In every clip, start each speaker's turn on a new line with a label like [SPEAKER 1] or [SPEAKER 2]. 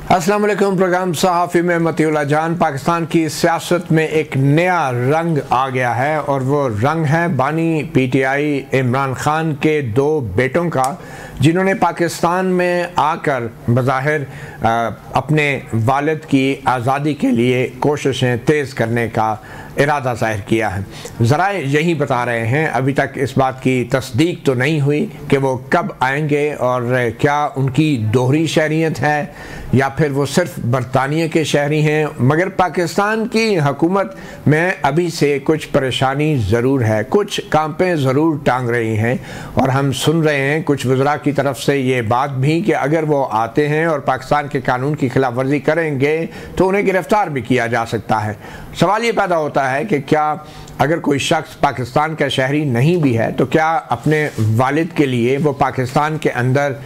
[SPEAKER 1] अस्सलाम वालेकुम। प्रोग्राम सहाफ़ी में मतीउल्लाह जान। पाकिस्तान की सियासत में एक नया रंग आ गया है और वो रंग है बानी पीटीआई इमरान खान के दो बेटों का, जिन्होंने पाकिस्तान में आकर बज़ाहिर अपने वालिद की आज़ादी के लिए कोशिशें तेज़ करने का इरादा ज़ाहिर किया है। ज़राए यही बता रहे हैं, अभी तक इस बात की तस्दीक तो नहीं हुई कि वो कब आएंगे और क्या उनकी दोहरी शहरियत है या फिर वो सिर्फ बरतानिया के शहरी हैं, मगर पाकिस्तान की हुकूमत में अभी से कुछ परेशानी ज़रूर है, कुछ कांपें ज़रूर टांग रही हैं। और हम सुन रहे हैं कुछ वज़रा की तरफ से ये बात भी कि अगर वो आते हैं और पाकिस्तान के कानून की खिलाफ वर्जी करेंगे तो उन्हें गिरफ़्तार भी किया जा सकता है। सवाल ये पैदा होता है कि क्या अगर कोई शख्स पाकिस्तान का शहरी नहीं भी है तो क्या अपने वालिद के लिए वो पाकिस्तान के अंदर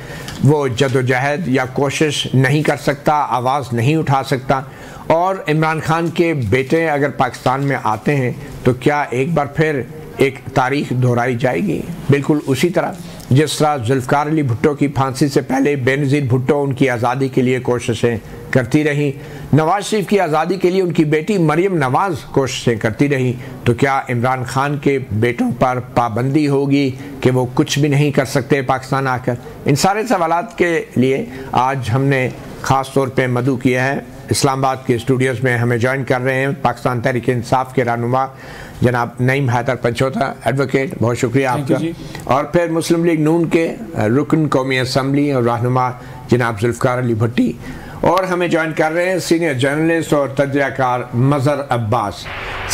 [SPEAKER 1] वो जदोजहद या कोशिश नहीं कर सकता, आवाज़ नहीं उठा सकता? और इमरान खान के बेटे अगर पाकिस्तान में आते हैं तो क्या एक बार फिर एक तारीख दोहराई जाएगी? बिल्कुल उसी तरह जिस तरह जुल्फ़िकार अली भुट्टो की फांसी से पहले बेनज़ीर भुट्टो उनकी आज़ादी के लिए कोशिशें करती रही, नवाज शरीफ की आज़ादी के लिए उनकी बेटी मरियम नवाज़ कोशिशें करती रही, तो क्या इमरान खान के बेटों पर पाबंदी होगी कि वो कुछ भी नहीं कर सकते पाकिस्तान आकर? इन सारे सवालात के लिए आज हमने ख़ास तौर पे मदऊ किया है। इस्लामाबाद के स्टूडियोज़ में हमें ज्वाइन कर रहे हैं पाकिस्तान तहरीक इंसाफ के रहनुमा जनाब नईम हैदर पंचोता, एडवोकेट, बहुत शुक्रिया आपका। और फिर मुस्लिम लीग नून के रुकन कौमी असम्बली और रहनुमा जनाब जुल्फ़िकार अली भुट्टी, और हमें ज्वाइन कर रहे हैं सीनियर जर्नलिस्ट और तजज़ियाकार मज़हर अब्बास।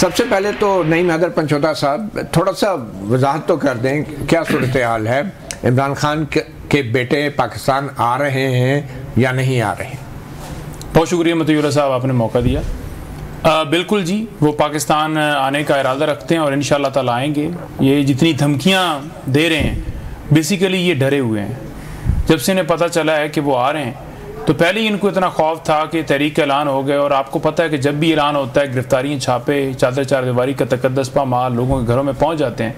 [SPEAKER 1] सबसे पहले तो नईम हैदर पंचोता साहब थोड़ा सा वजाहत तो कर दें, क्या सूरत हाल है? इमरान खान के बेटे पाकिस्तान आ रहे हैं या नहीं आ रहे हैं?
[SPEAKER 2] बहुत शुक्रिया मतीउल्लाह साहब, आपने मौका दिया। बिल्कुल जी, वो पाकिस्तान आने का इरादा रखते हैं और इंशाअल्लाह ताला आएंगे। ये जितनी धमकियां दे रहे हैं बेसिकली ये डरे हुए हैं। जब से इन्हें पता चला है कि वो आ रहे हैं तो पहले ही इनको इतना खौफ था कि तहरीक का ऐलान हो गया। और आपको पता है कि जब भी ऐलान होता है गिरफ्तारियाँ, छापे, चादर चार दीवारी का तकद्दस पामाल लोगों के घरों में पहुँच जाते हैं।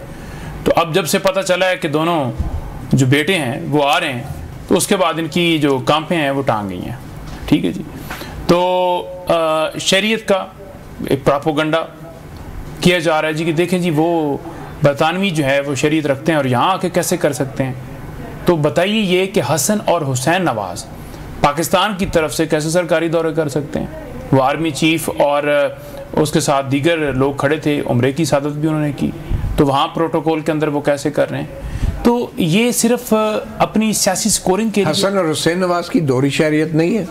[SPEAKER 2] तो अब जब से पता चला है कि दोनों जो बेटे हैं वो आ रहे हैं तो उसके बाद इनकी जो कांपें हैं वो टांग गई हैं। ठीक है जी। तो शरीयत का एक प्रोपेगेंडा किया जा रहा है जी कि देखें जी वो बरतानवी जो है वो शरीयत रखते हैं और यहाँ आके कैसे कर सकते हैं। तो बताइए ये कि हसन और हुसैन नवाज़ पाकिस्तान की तरफ से कैसे सरकारी दौरे कर सकते हैं? वो आर्मी चीफ और उसके साथ दीगर लोग खड़े थे, उम्रे की सादत भी उन्होंने की, तो वहाँ प्रोटोकॉल के अंदर वो कैसे कर रहे हैं? तो ये सिर्फ अपनी सियासी स्कोरिंग के लिए।
[SPEAKER 1] हसन और हुसैन नवाज़ की दोहरी शहरियत नहीं है?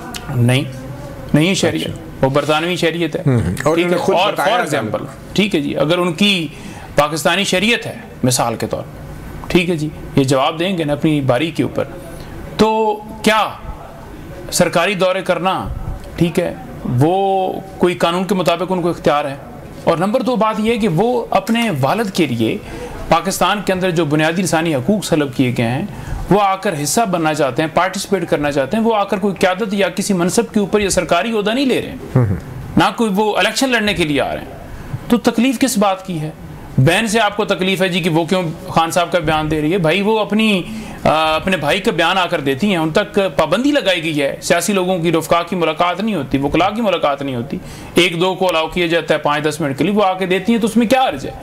[SPEAKER 2] नहीं है शहरियत, वो बरतानवी शहरियत है। और फॉर एग्जाम्पल, ठीक है जी, अगर उनकी पाकिस्तानी शहरियत है मिसाल के तौर, ठीक है जी, ये जवाब देंगे ना अपनी बारी के ऊपर, तो क्या सरकारी दौरे करना, ठीक है, वो कोई कानून के मुताबिक उनको इख्तियार है? और नंबर दो बात यह है कि वो अपने वालिद के लिए पाकिस्तान के अंदर जो बुनियादी इंसानी हकूक़ सलब किए गए हैं वो आकर हिस्सा बनना चाहते हैं, पार्टिसिपेट करना चाहते हैं। वो आकर कोई क़यादत या किसी मनसब के ऊपर या सरकारी ओहदा नहीं ले रहे हैं, ना कोई वो इलेक्शन लड़ने के लिए आ रहे हैं। तो तकलीफ किस बात की है? बहन से आपको तकलीफ है जी कि वो क्यों खान साहब का बयान दे रही है? भाई वो अपने भाई का बयान आकर देती हैं, उन तक पाबंदी लगाई गई है। सियासी लोगों की रफ़का की मुलाकात नहीं होती, वकला की मुलाकात नहीं होती, एक दो को अलाउ किया जाता है 5-10 मिनट के लिए, वो आके देती हैं, तो उसमें क्या अर्ज है?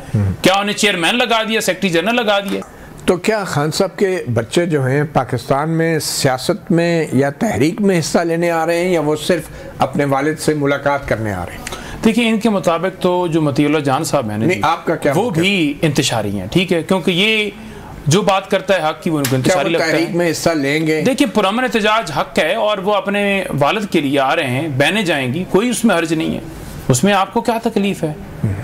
[SPEAKER 2] क्या उन्हें चेयरमैन लगा दिया, सेक्रेटरी जनरल लगा दिया?
[SPEAKER 1] तो क्या खान साहब के बच्चे जो हैं पाकिस्तान में सियासत में या तहरीक में हिस्सा लेने आ रहे हैं या वो सिर्फ अपने वालिद से मुलाकात करने आ रहे हैं?
[SPEAKER 2] देखिए, इनके मुताबिक तो जो मतीउल्लाह जान साहब है
[SPEAKER 1] नहीं, आपका क्या
[SPEAKER 2] वो भी इंतशारी हैं, ठीक है, क्योंकि ये जो बात करता है हक की वो उनको इंतशारी लगता है।
[SPEAKER 1] तहरीक में हिस्सा लेंगे? देखिए,
[SPEAKER 2] पुरअमन एहतजाज हक है और वो अपने वालिद के लिए आ रहे हैं, बहनें जाएंगी, कोई उसमें हर्ज नहीं है, उसमें आपको क्या तकलीफ है?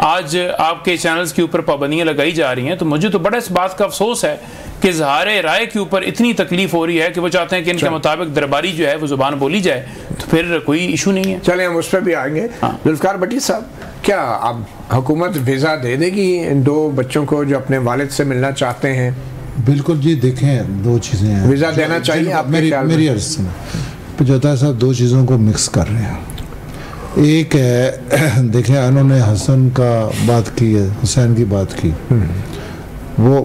[SPEAKER 2] आज आपके चैनल्स के ऊपर पाबंदियां लगाई जा रही हैं, तो मुझे तो बड़ा इस बात का अफसोस है कि इज़हारे राय के ऊपर इतनी तकलीफ हो रही है कि वो चाहते हैं कि इनके मुताबिक दरबारी जो है वो जुबान बोली जाए, तो फिर कोई इशू नहीं है।
[SPEAKER 1] चलें, हम उस पर भी आएंगे। जुल्फ़िकार भट्टी साहब, क्या अब हुकूमत वीज़ा दे देगी इन दो बच्चों को जो अपने वालिद से मिलना चाहते हैं?
[SPEAKER 3] बिल्कुल जी, देखें दो चीज़ें हैं,
[SPEAKER 1] वीज़ा देना चाहिए। आप
[SPEAKER 3] मेरी अर्ज़ से पंचोता साहब दो चीज़ों को मिक्स कर रहे हैं। एक है, देखें, उन्होंने हसन का बात की है, हुसैन की बात की, वो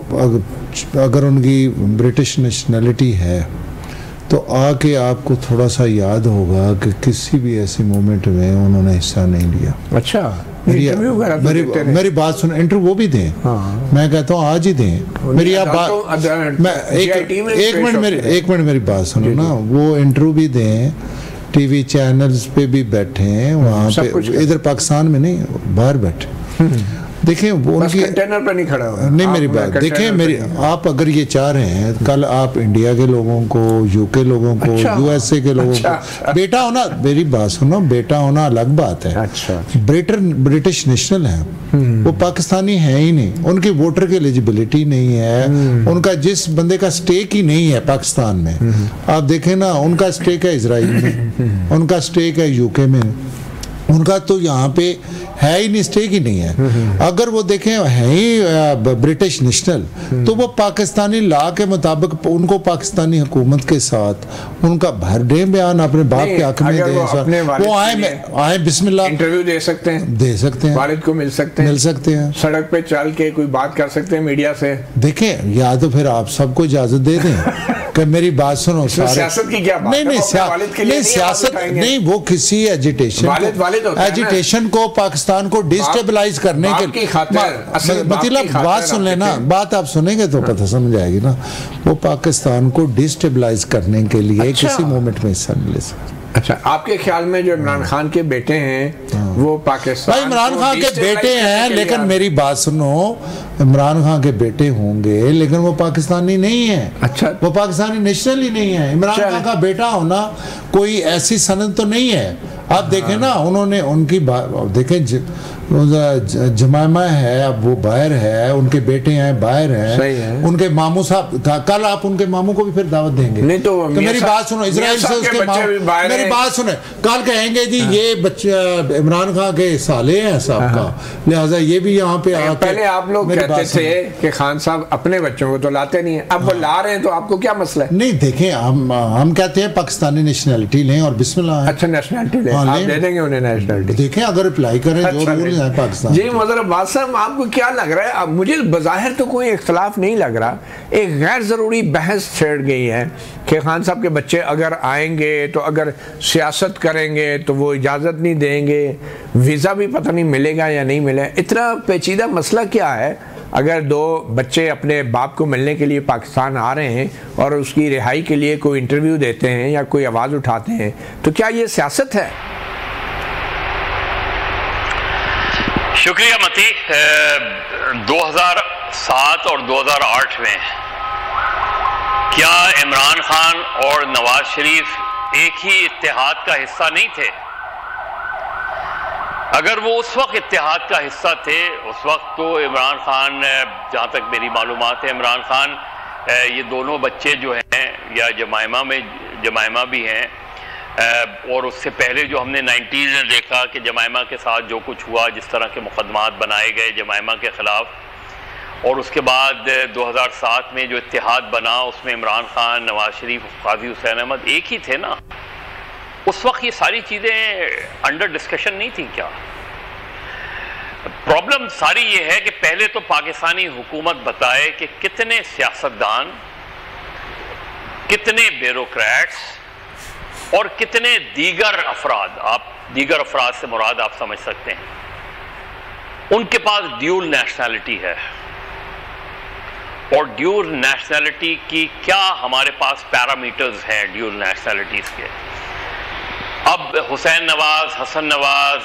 [SPEAKER 3] अगर उनकी ब्रिटिश नेशनलिटी है तो आके आपको थोड़ा सा याद होगा कि किसी भी ऐसे मोमेंट में उन्होंने हिस्सा नहीं लिया।
[SPEAKER 1] अच्छा,
[SPEAKER 3] मेरी बात सुन, इंटरव्यू वो भी दें। हाँ। मैं कहता हूँ आज ही दें। मेरी आप बात, मैं एक मिनट मेरी बात सुनो ना, वो इंटरव्यू भी दें, टीवी चैनल्स पे भी बैठे हैं वहाँ पे, इधर पाकिस्तान में नहीं, बाहर बैठे। देखें वो उनकी
[SPEAKER 1] कंटेनर पे नहीं खड़ा हुआ।
[SPEAKER 3] नहीं, मेरी बात देखें, मेरी आप अगर ये चाह रहे हैं, कल आप इंडिया के लोगों को, यूके लोगों को, यूएसए के लोगों को बेटा होना, मेरी बात सुनो, बेटा होना अलग बात है।
[SPEAKER 1] अच्छा,
[SPEAKER 3] ब्रिटिश नेशनल है, वो पाकिस्तानी है ही नहीं, उनकी वोटर की एलिजिबिलिटी नहीं है, उनका जिस बंदे का स्टेक ही नहीं है पाकिस्तान में। आप देखें ना, उनका स्टेक है इजराइल में, उनका स्टेक है यूके में, उनका तो यहाँ पे है ही नहीं, स्टेक ही नहीं है। अगर वो देखें है ही ब्रिटिश नेशनल, तो वो पाकिस्तानी लॉ के मुताबिक उनको पाकिस्तानी हुकूमत के साथ उनका भर दे बयान अपने बाप के हक में दे, वो आए बिस्मिल्लाह
[SPEAKER 1] इंटरव्यू दे सकते हैं, वालिद को मिल सकते हैं, सड़क पे चल के कोई बात कर सकते हैं मीडिया से।
[SPEAKER 3] देखें, या तो फिर आप सबको इजाजत दे दें कि मेरी बात सुनो,
[SPEAKER 1] सियासत की क्या बात?
[SPEAKER 3] नहीं सियासत नहीं, वो किसी एजिटेशन को, पाकिस्तान को डिस्टेबलाइज करने के मतलब बात सुन लेना, बात आप सुनेंगे तो पता समझ आएगी ना, वो पाकिस्तान को डिस्टेबलाइज करने के लिए किसी मोमेंट में हिस्सा नहीं ले सकते।
[SPEAKER 1] अच्छा, आपके ख्याल में जो इमरान खान के बेटे हैं वो पाकिस्तान,
[SPEAKER 3] भाई इमरान खान के बेटे हैं, लेकिन मेरी बात सुनो, इमरान खान के बेटे होंगे लेकिन वो पाकिस्तानी नहीं है।
[SPEAKER 1] अच्छा,
[SPEAKER 3] वो पाकिस्तानी नेशनल ही नहीं है। इमरान खान का बेटा होना कोई ऐसी सनद तो नहीं है। आप देखें ना, उन्होंने उनकी देखें, जमायमा है, अब वो बाहर है, उनके बेटे हैं बाहर हैं, उनके मामू साहब, कल आप उनके मामू को भी फिर दावत देंगे।
[SPEAKER 1] नहीं तो
[SPEAKER 3] मेरी बात सुनो, इजराइल से उसके मामू, मेरी बात सुने, कल कहेंगे जी ये बच्चे इमरान खान के साले हैं साहब का, लिहाजा ये भी यहाँ पे आते।
[SPEAKER 1] पहले आप लोग कहते थे कि खान साहब अपने बच्चों को तो लाते नहीं है, अब वो ला रहे हैं, तो आपको क्या मसला है?
[SPEAKER 3] नहीं देखें, हम कहते हैं पाकिस्तानी नेशनलिटी लें और बिस्मिल्लाह।
[SPEAKER 1] अच्छा, नेशनलिटी लें, आप दे देंगे उन्हें नेशनलिटी?
[SPEAKER 3] देखें, अगर अप्लाई करें जो रूल है पाकिस्तान।
[SPEAKER 1] जी मतलब बात साहब, आपको क्या लग रहा है? अब मुझे बज़ाहिर तो कोई इख्तलाफ नहीं लग रहा, एक गैर ज़रूरी बहस छिड़ गई है कि खान साहब के बच्चे अगर आएंगे तो अगर सियासत करेंगे तो वो इजाज़त नहीं देंगे, वीज़ा भी पता नहीं मिलेगा या नहीं मिलेगा। इतना पेचीदा मसला क्या है? अगर दो बच्चे अपने बाप को मिलने के लिए पाकिस्तान आ रहे हैं और उसकी रिहाई के लिए कोई इंटरव्यू देते हैं या कोई आवाज़ उठाते हैं, तो क्या ये सियासत है?
[SPEAKER 4] शुक्रिया मती। 2007 और 2008 में क्या इमरान खान और नवाज शरीफ एक ही इत्तेहाद का हिस्सा नहीं थे? अगर वो उस वक्त इत्तेहाद का हिस्सा थे, उस वक्त तो इमरान खान, जहाँ तक मेरी मालूमात है, इमरान खान ये दोनों बच्चे जो हैं, या जमायमा भी हैं, और उससे पहले जो हमने 90s में देखा कि जमायमा के साथ जो कुछ हुआ, जिस तरह के मुकदमात बनाए गए जमायमा के ख़िलाफ़, और उसके बाद 2007 में जो इत्तेहाद बना उसमें इमरान खान, नवाज शरीफ, काजी हुसैन अहमद एक ही थे ना। उस वक्त ये सारी चीज़ें अंडर डिस्कशन नहीं थी क्या? प्रॉब्लम सारी ये है कि पहले तो पाकिस्तानी हुकूमत बताए कि कितने सियासतदान, कितने ब्यूरोक्रेट्स और कितने दीगर अफराद, आप दीगर अफराद से मुराद आप समझ सकते हैं, उनके पास ड्यूल नेशनैलिटी है। और ड्यूल नेशनैलिटी की क्या हमारे पास पैरामीटर्स हैं ड्यूल नेशनैलिटीज़ के? अब हुसैन नवाज, हसन नवाज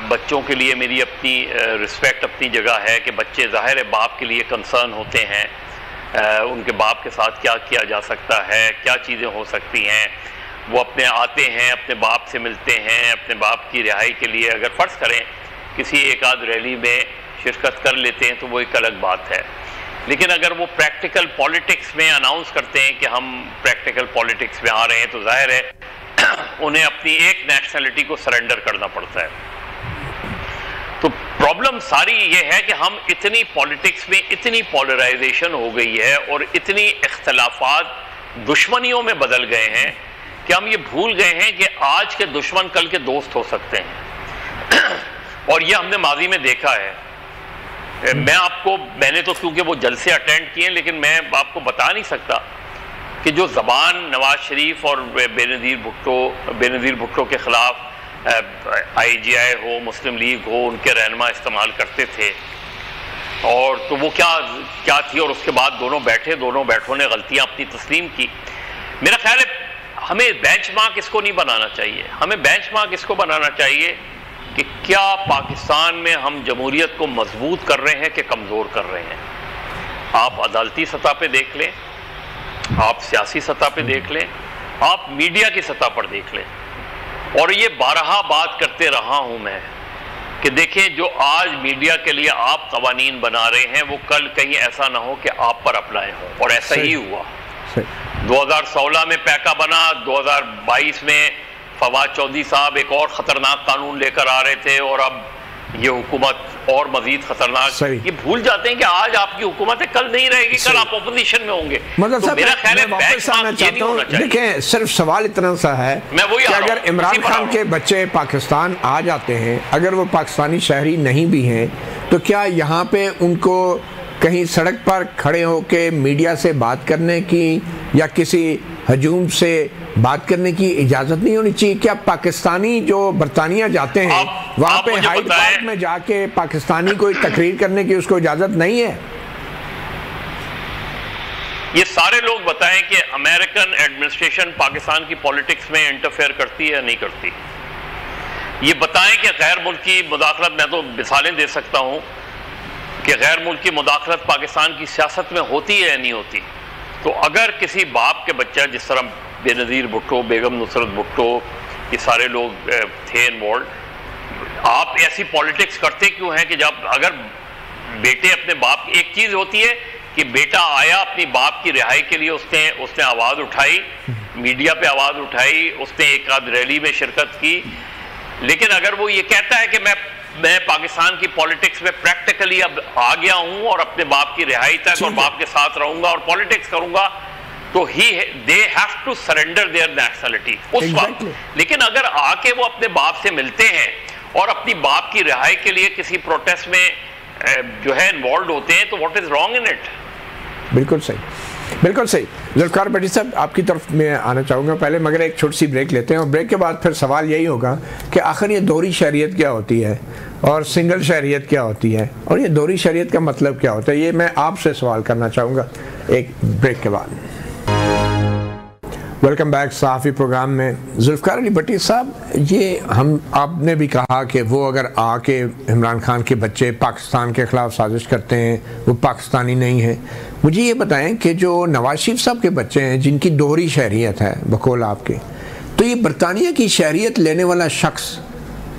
[SPEAKER 4] बच्चों के लिए मेरी अपनी रिस्पेक्ट, अपनी जगह है कि बच्चे ज़ाहिर है बाप के लिए कंसर्न होते हैं, उनके बाप के साथ क्या किया जा सकता है, क्या चीज़ें हो सकती हैं। वो अपने आते हैं, अपने बाप से मिलते हैं, अपने बाप की रिहाई के लिए अगर फ़र्ज़ करें किसी एक आध रैली में शिरकत कर लेते हैं तो वो एक अलग बात है। लेकिन अगर वो प्रैक्टिकल पॉलिटिक्स में अनाउंस करते हैं कि हम प्रैक्टिकल पॉलिटिक्स में आ रहे हैं, तो जाहिर है उन्हें अपनी एक नेशनलिटी को सरेंडर करना पड़ता है। तो प्रॉब्लम सारी ये है कि हम इतनी पॉलिटिक्स में इतनी पोलराइजेशन हो गई है और इतनी इख्तलाफात दुश्मनियों में बदल गए हैं कि हम ये भूल गए हैं कि आज के दुश्मन कल के दोस्त हो सकते हैं। और ये हमने माजी में देखा है। मैंने तो क्योंकि वो जलसे अटेंड किए, लेकिन मैं आपको बता नहीं सकता कि जो ज़बान नवाज शरीफ और बेनज़ीर भुट्टो के ख़िलाफ़ IGI हो, मुस्लिम लीग हो, उनके रहनुमा इस्तेमाल करते थे, और तो वो क्या थी, और उसके बाद दोनों बैठों ने गलतियां अपनी तस्लीम की। मेरा ख्याल है हमें बेंचमार्क इसको नहीं बनाना चाहिए, हमें बेंचमार्क इसको बनाना चाहिए कि क्या पाकिस्तान में हम जमहूरियत को मजबूत कर रहे हैं कि कमज़ोर कर रहे हैं। आप अदालती सतह पे देख लें, आप सियासी सतह पे देख लें, आप मीडिया की सतह पर देख लें, और ये बारहा बात करते रहा हूं मैं कि देखें, जो आज मीडिया के लिए आप कवानीन बना रहे हैं वो कल कहीं ऐसा ना हो कि आप पर अप्लाई हो, और ऐसा ही हुआ। 2016 में पैका बना, 2022 में फवाद चौधरी साहब एक और ख़तरनाक कानून लेकर आ रहे थे, और अब ये हुकूमत और मजीद खतरनाक। ये भूल जाते हैं कि आज आपकी हुकूमत है, कल नहीं रहेगी, कल आप अपोजिशन में होंगे।
[SPEAKER 1] मतलब
[SPEAKER 4] तो मेरा ख्याल है
[SPEAKER 1] वापस आना चाहता हूं, देखें सिर्फ सवाल इतना सा है कि अगर इमरान खान के बच्चे पाकिस्तान आ जाते हैं, अगर वो पाकिस्तानी शहरी नहीं भी हैं, तो क्या यहाँ पे उनको कहीं सड़क पर खड़े होकर मीडिया से बात करने की या किसी हजूम से बात करने की इजाजत नहीं होनी चाहिए? क्या पाकिस्तानी जो बरतानिया जाते हैं वहां पे हाइड पार्क में जाके पाकिस्तानी कोई तकरीर करने की उसको इजाजत नहीं है?
[SPEAKER 4] ये सारे लोग बताएं कि अमेरिकन एडमिनिस्ट्रेशन पाकिस्तान की पॉलिटिक्स में इंटरफेयर करती है या नहीं करती। ये बताएं कि गैर मुल्की मुदाखलत, मैं तो मिसालें दे सकता हूं कि गैर मुल्की मुदाखलत पाकिस्तान की सियासत में होती है या नहीं होती। तो अगर किसी बाप के बच्चा, जिस तरह बेनज़ीर भुट्टो, बेगम नुसरत भुट्टो, ये सारे लोग थे इन्वॉल्व, आप ऐसी पॉलिटिक्स करते क्यों हैं कि जब अगर बेटे अपने बाप, एक चीज़ होती है कि बेटा आया अपनी बाप की रिहाई के लिए, उसने आवाज़ उठाई, मीडिया पे आवाज़ उठाई, उसने एक आध रैली में शिरकत की, लेकिन अगर वो ये कहता है कि मैं पाकिस्तान की पॉलिटिक्स में प्रैक्टिकली अब आ गया हूं और अपने बाप की रिहाई तक और बाप के साथ रहूंगा और पॉलिटिक्स करूंगा, तो they have to surrender their nationality उस वक्त। लेकिन अगर आके वो अपने बाप से मिलते हैं और अपनी बाप की रिहाई के लिए किसी प्रोटेस्ट में जो है इन्वॉल्व होते हैं, तो what is wrong in it?
[SPEAKER 1] बिल्कुल सही, बिल्कुल सही। ज़ुल्फ़िकार भट्टी साहब, आपकी तरफ मैं आना चाहूँगा पहले, मगर एक छोटी सी ब्रेक लेते हैं, और ब्रेक के बाद फिर सवाल यही होगा कि आखिर ये दोहरी शरीयत क्या होती है और सिंगल शरीयत क्या होती है, और ये दोहरी शरीयत का मतलब क्या होता है, ये मैं आपसे सवाल करना चाहूँगा एक ब्रेक के बाद। वेलकम बैक सहाफ़ी प्रोग्राम में। ज़ुल्फ़िकार अली भट्टी साहब, ये आपने भी कहा कि वो अगर आके इमरान खान के बच्चे पाकिस्तान के ख़िलाफ़ साजिश करते हैं, वो पाकिस्तानी नहीं हैं। मुझे ये बताएं कि जो नवाज शरीफ साहब के बच्चे हैं जिनकी दोहरी शहरियत है बकौल आपके, तो ये बरतानिया की शहरियत लेने वाला शख्स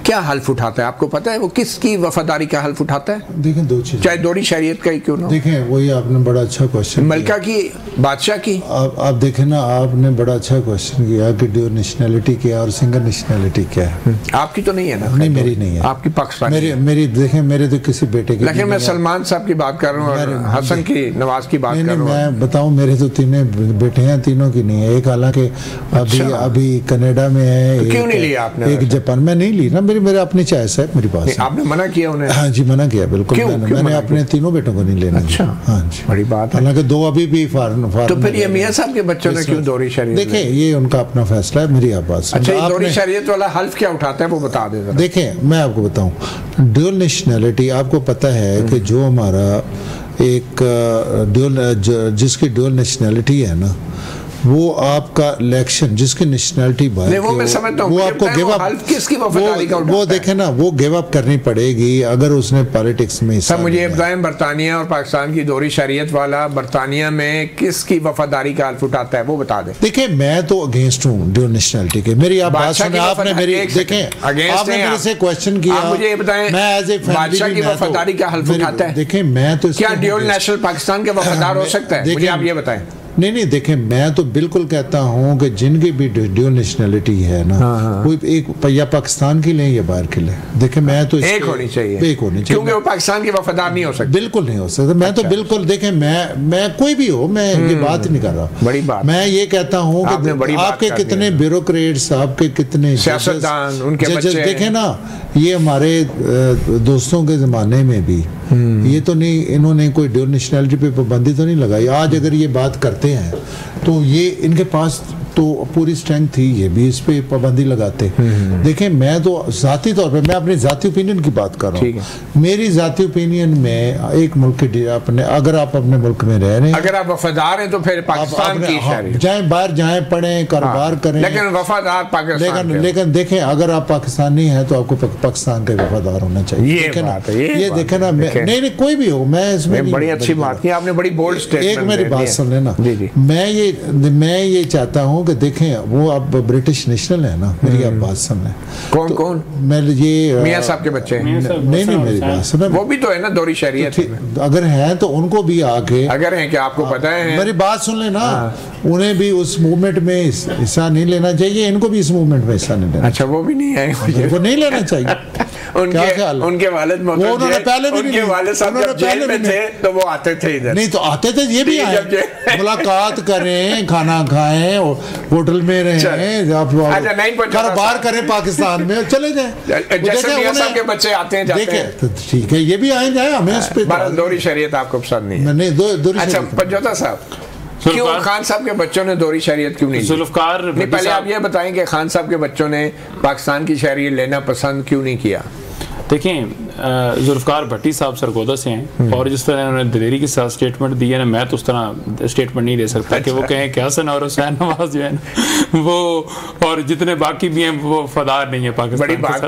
[SPEAKER 1] क्या हल्फ उठाता है? आपको पता है वो किसकी वफादारी का हल्फ उठाता है?
[SPEAKER 3] देखें दो चीज़,
[SPEAKER 1] चाहे दोहरी शहरियत का ही क्यों ना।
[SPEAKER 3] देखें वही आपने बड़ा अच्छा क्वेश्चन,
[SPEAKER 1] मलका की, बादशाह की,
[SPEAKER 3] आप देखें ना, आपने बड़ा अच्छा क्वेश्चन किया कि ड्यूल नेशनलिटी क्या और सिंगल नेशनलिटी क्या है।
[SPEAKER 1] आपकी तो नहीं है ना?
[SPEAKER 3] नहीं, मेरी नहीं है।
[SPEAKER 1] आपकी पाकिस्तानी
[SPEAKER 3] मेरी देखें, मेरे तो किसी बेटे की,
[SPEAKER 1] लेकिन मैं सलमान साहब की बात कर रहा हूँ, हसन की, नवाज की बात कर रहा हूँ।
[SPEAKER 3] मैं बताऊँ, मेरे तो तीनों बेटे हैं, तीनों की नहीं है। एक हालांकि अभी कनाडा में है।
[SPEAKER 1] क्यों नहीं लिया आपने?
[SPEAKER 3] एक जापान में नहीं ली ना, मेरे अपनी चॉइस है, मेरी बात।
[SPEAKER 1] आपने मना किया उन्हें?
[SPEAKER 3] हाँ जी, मना किया बिल्कुल। मैंने अपने तीनों बेटों को नहीं लेना।
[SPEAKER 1] अच्छा,
[SPEAKER 3] हाँ जी,
[SPEAKER 1] बड़ी बात है।
[SPEAKER 3] हालांकि दो अभी भी फॉरेन।
[SPEAKER 1] तो फिर ये मियां साहब के बच्चों ने क्यों दोहरी शरीयत?
[SPEAKER 3] देखिए, ये उनका अपना फैसला है, मेरी आप बात।
[SPEAKER 1] अच्छा, ये दोहरी शरीयत वाला हल्फ क्या उठाता है वो बता दे।
[SPEAKER 3] देखें, मैं आपको बताऊं, ड्यूल नेशनलिटी, आपको पता है कि जो हमारा एक जिसकी ड्यूल नेशनलिटी है ना, वो आपका इलेक्शन जिसकी नेशनलिटी वो
[SPEAKER 1] मैं समझता हूं,
[SPEAKER 3] वो आपको गिव अप, किसकी वफादारी का वो देखे ना, वो गिव अप करनी पड़ेगी अगर उसने पॉलिटिक्स में।
[SPEAKER 1] सब मुझे ये बताएं, बरतानिया और पाकिस्तान की दोहरी शरीयत वाला बरतानिया में किसकी वफादारी का हल्फ उठाता है वो बता दें।
[SPEAKER 3] देखिए, मैं तो अगेंस्ट हूँ ड्यूल नेशनलिटी के। मेरी आप बात सुने, आपने मेरी देखें, आपने मेरे से क्वेश्चन किया,
[SPEAKER 1] मुझे ये बताएं,
[SPEAKER 3] मैं एज ए
[SPEAKER 1] बादशाह की वफादारी का हल्फ उठाता है?
[SPEAKER 3] देखें, मैं तो
[SPEAKER 1] क्या ड्यूल नेशनल पाकिस्तान के वफादार हो सकता है? मुझे आप ये बताएं।
[SPEAKER 3] नहीं, देखें, मैं तो बिल्कुल कहता हूं कि जिनकी भी ड्यूल नेशनलिटी है ना, कोई एक या पाकिस्तान की लें या बाहर की लें, देखें मैं तो
[SPEAKER 1] एक होनी चाहिए,
[SPEAKER 3] एक होनी चाहिए,
[SPEAKER 1] क्योंकि वो पाकिस्तान के वफादार नहीं हो सकते।
[SPEAKER 3] बिल्कुल नहीं हो सकता। मैं तो बिल्कुल, देखें, मैं कोई भी हो, मैं ये बात ही नहीं कर रहा।
[SPEAKER 1] बड़ी बात, मैं
[SPEAKER 3] ये कहता हूँ कि आपके कितने ब्यूरोक्रेट्स, आपके कितने
[SPEAKER 1] सियासतदान, उनके
[SPEAKER 3] बच्चे, देखें ना, ये हमारे दोस्तों के जमाने में भी ये तो नहीं, इन्होंने कोई ड्यूल नेशनलिटी पे पाबंदी तो नहीं लगाई। आज अगर ये बात करते हैं तो ये इनके पास तो पूरी स्ट्रेंथ थी, ये भी इस पे पाबंदी लगाते। देखें, मैं तो ज़ाती तौर पे, मैं अपनी ज़ाती ओपिनियन की बात कर रहा हूँ। मेरी ज़ाती ओपिनियन में एक मुल्क के अपने, अगर आप अपने मुल्क में रह रहे हैं,
[SPEAKER 1] अगर आप वफादार हैं तो फिर पाकिस्तान की शहरी,
[SPEAKER 3] जाए बाहर जाए, पढ़ें, कारोबार करें,
[SPEAKER 1] लेकिन वफादार पाकिस्तान।
[SPEAKER 3] लेकिन देखें, अगर आप पाकिस्तानी हैं तो आपको पाकिस्तान के वफादार होना चाहिए। ये देखें ना, नहीं कोई भी हो, मैं इसमें
[SPEAKER 1] बड़ी अच्छी बात की आपने, बड़ी बोल्ड स्टेटमेंट।
[SPEAKER 3] एक मेरी बात सुन लेना, मैं ये चाहता हूँ कि देखें, वो अब ब्रिटिश नेशनल है ना, मेरी आप बात सुन लें।
[SPEAKER 1] कौन कौन?
[SPEAKER 3] मैं ये
[SPEAKER 1] मियां साहब के बच्चे?
[SPEAKER 3] नहीं, मेरी बात सुन,
[SPEAKER 1] वो भी तो है ना दोहरी शरीयत में।
[SPEAKER 3] अगर हैं तो उनको भी आके,
[SPEAKER 1] अगर हैं क्या आपको पता है,
[SPEAKER 3] मेरी बात सुन लेना, उन्हें भी उस मूवमेंट में हिस्सा नहीं लेना चाहिए, इनको भी इस मूवमेंट में हिस्सा नहीं लेना।
[SPEAKER 1] अच्छा, वो भी नहीं है,
[SPEAKER 3] उनको नहीं लेना चाहिए।
[SPEAKER 1] उनके वालिद
[SPEAKER 3] पहले भी
[SPEAKER 1] उनके वालिद साहब जब जेल में थे तो वो आते थे इधर।
[SPEAKER 3] नहीं तो आते थे, ये भी आए, मुलाकात करें, खाना खाएं, होटल में रहें, कारोबार करें, पाकिस्तान में चले जाए।
[SPEAKER 1] जैसे मियां साहब के बच्चे आते हैं, जाते हैं,
[SPEAKER 3] तो ठीक है, ये भी आए जाए, हमें इस पे
[SPEAKER 1] दोहरी शरीयत आपको पसंद नहीं है?
[SPEAKER 3] नहीं,
[SPEAKER 1] अच्छा, पंजोता साहब, क्यों खान साहब के बच्चों ने दोहरी शरीयत क्यों नहीं?
[SPEAKER 2] जुल्फकार
[SPEAKER 1] नहीं, पहले आप ये बताएं कि खान साहब के बच्चों ने पाकिस्तान की शहरियत लेना पसंद क्यों नहीं किया?
[SPEAKER 2] देखें, जुल्फकार भट्टी साहब सरगोदा से हैं और जिस तरह उन्होंने दिलेरी के साथ स्टेटमेंट दी है ना, मैं तो उस तरह स्टेटमेंट नहीं दे सकता कि वो कहें कि हसन और हुसैन नवाज जो है ना वो और जितने बाकी भी हैं वो वफादार नहीं है पाकिस्तान।
[SPEAKER 3] बड़ी बात